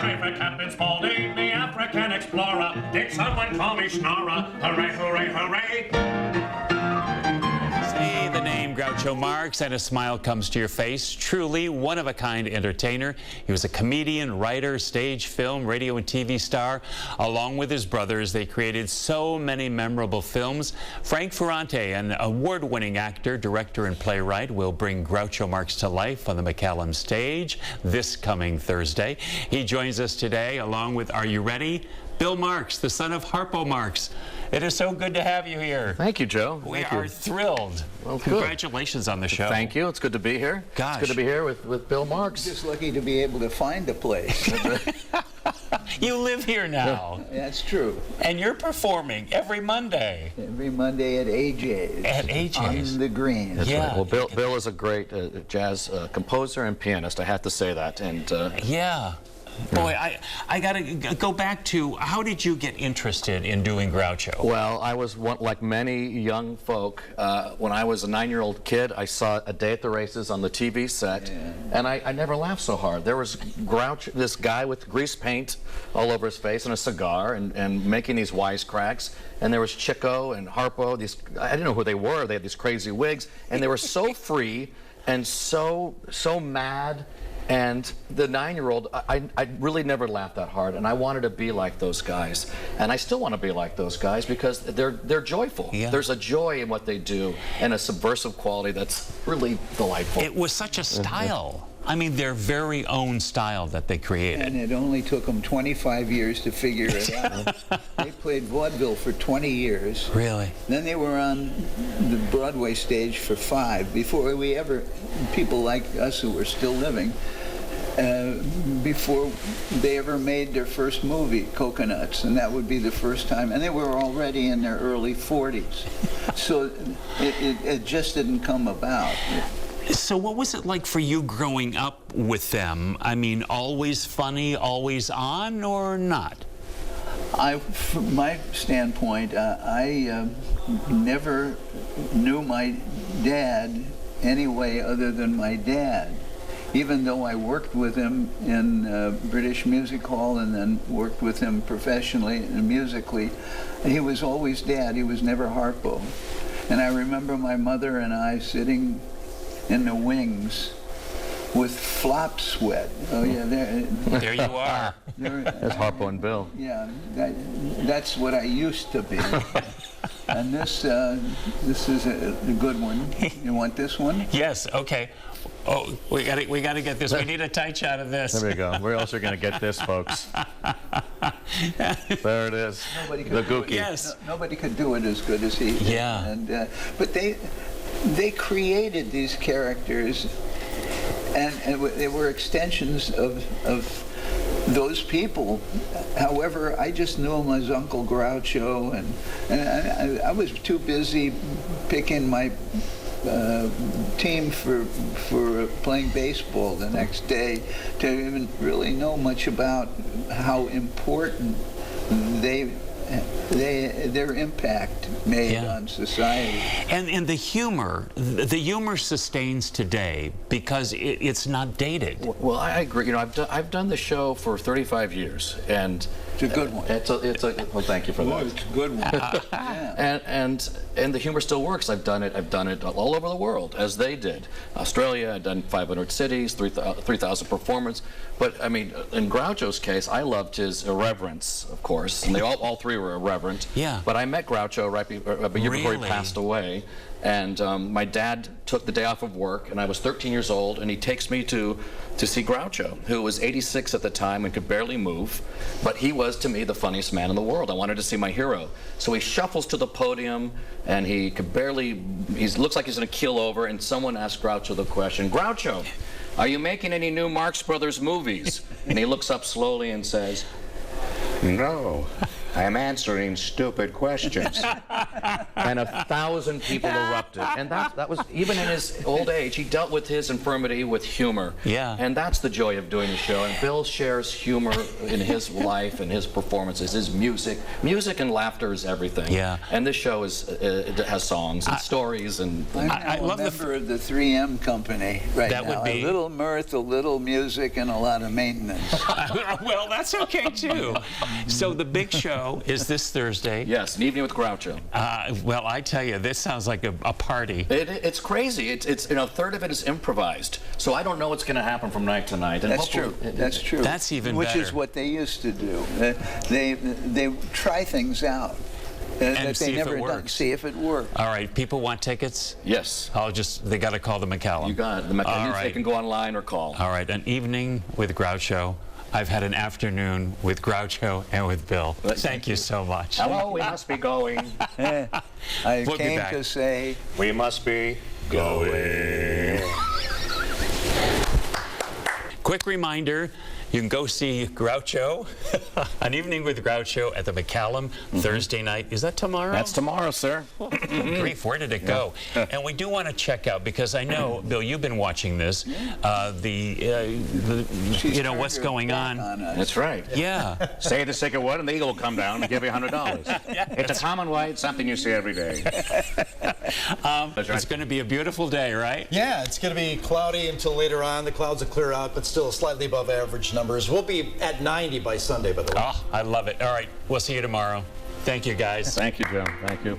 Hooray for Captain Spaulding, the African explorer. Did someone call me Schnorrer? Hooray, hooray, hooray. Say the name Groucho Marx and a smile comes to your face. Truly one-of-a-kind entertainer. He was a comedian, writer, stage, film, radio, and TV star. Along with his brothers, they created so many memorable films. Frank Ferrante, an award-winning actor, director, and playwright, will bring Groucho Marx to life on the McCallum stage this coming Thursday. He joins us today along with, are you ready? Bill Marx, the son of Harpo Marx. It is so good to have you here. Thank you, Joe. We are thrilled. Well, congratulations on the show. Thank you. It's good to be here. Gosh. It's good to be here with Bill Marx. Just lucky to be able to find a place. You live here now. That's true. And you're performing every Monday. Every Monday at AJ's. At AJ's. On the Green. That's Yeah. right. Well, Bill is a great jazz composer and pianist. I have to say that. And Yeah. Boy, I got to go back to, how did you get interested in doing Groucho? well, I was like many young folk. When I was a 9-year-old kid, I saw A Day at the Races on the TV set, and I never laughed so hard. There was Groucho, this guy with grease paint all over his face and a cigar, and making these wisecracks. And there was Chico and Harpo. I didn't know who they were. They had these crazy wigs, and they were so free and so mad. And the 9-year-old, I really never laughed that hard, and I wanted to be like those guys. And I still want to be like those guys because they're joyful. Yeah. There's a joy in what they do and a subversive quality that's really delightful. It was such a style. I mean, their very own style that they created. And it only took them 25 years to figure it out. They played vaudeville for 20 years. Really? Then they were on the Broadway stage for 5 before we ever, people like us who were still living, before they ever made their first movie, Coconuts, and that would be the first time. And they were already in their early 40s. So it just didn't come about. So what was it like for you growing up with them? I mean, always funny, always on, or not? From my standpoint, I never knew my dad any way other than my dad. Even though I worked with him in British Music Hall and then worked with him professionally and musically, he was always Dad. He was never Harpo. And I remember my mother and I sitting in the wings with flop sweat. Oh yeah, There you are. There's Harpo and Bill. Yeah, that's what I used to be. And this is a good one. You want this one? Yes. Okay. Oh, we got to get this. We need a tight shot of this. There we go. Where else are we going to get this, folks? There it is. Nobody could The do it. Gookie. Yes. Nobody could do it as good as he did. Yeah. And but they created these characters, and they were extensions of those people. However, I just knew him as Uncle Groucho, and I was too busy picking my team for playing baseball the next day to even really know much about how important their impact made on society. And the humor sustains today because it's not dated. Well, I agree. You know, I've done the show for 35 years, and It's a good one. Well, thank you for that. It's a good one. Yeah. And the humor still works. I've done it all over the world, as they did. Australia, I've done 500 cities, 3,000 performances. But I mean, in Groucho's case, I loved his irreverence, of course, and they all three were irreverent. Yeah. But I met Groucho right a year before he Really? passed away. And my dad took the day off of work, and I was 13 years old, and he takes me to see Groucho, who was 86 at the time and could barely move, but he was, to me, the funniest man in the world. I wanted to see my hero. So he shuffles to the podium, and he looks like he's going to keel over, and someone asked Groucho the question, "Groucho, are you making any new Marx Brothers movies?" And he looks up slowly and says, "No." I am answering stupid questions. And 1,000 people erupted. And that was, even in his old age, he dealt with his infirmity with humor. Yeah. And that's the joy of doing the show. And Bill shares humor in his life and his performances, his music. Music and laughter is everything. Yeah. And this show it has songs and stories. And I'm now I love a member of the 3M company right That now. would be- A little mirth, a little music, and a lot of maintenance. Well, that's okay too. So the big show is this Thursday. yes, an evening with Groucho. Well, I tell you, this sounds like a party. It's crazy. It's a third of it is improvised. So I don't know what's going to happen from night to night. And That's true. That's true. That's even Which better. is what they used to do. They try things out that see they if never it done. works. See if it works. All right, people want tickets? Yes. They got to call the McCallum. You got it. All They right. can go online or call. All right, an evening with Groucho. I've had an afternoon with Groucho and with Bill. Thank you so much. Hello, we must be going. I We'll be came back. to say. We must be going. Quick reminder, you can go see Groucho, an evening with Groucho at the McCallum Thursday night. Is that tomorrow? That's tomorrow, sir. Grief, where did it go? And we do want to check out, because I know, Bill, you've been watching this, She's you know, turned what's her going back on. us. That's right. Yeah. Say the second word and the eagle will come down and give you $100. It's a common way. It's something you see every day. It's going to be a beautiful day, right? Yeah, it's going to be cloudy until later on. The clouds will clear out, but still slightly above average numbers. We'll be at 90 by Sunday, by the way. Oh, I love it. All right, we'll see you tomorrow. Thank you, guys. Thank you, Joe. Thank you.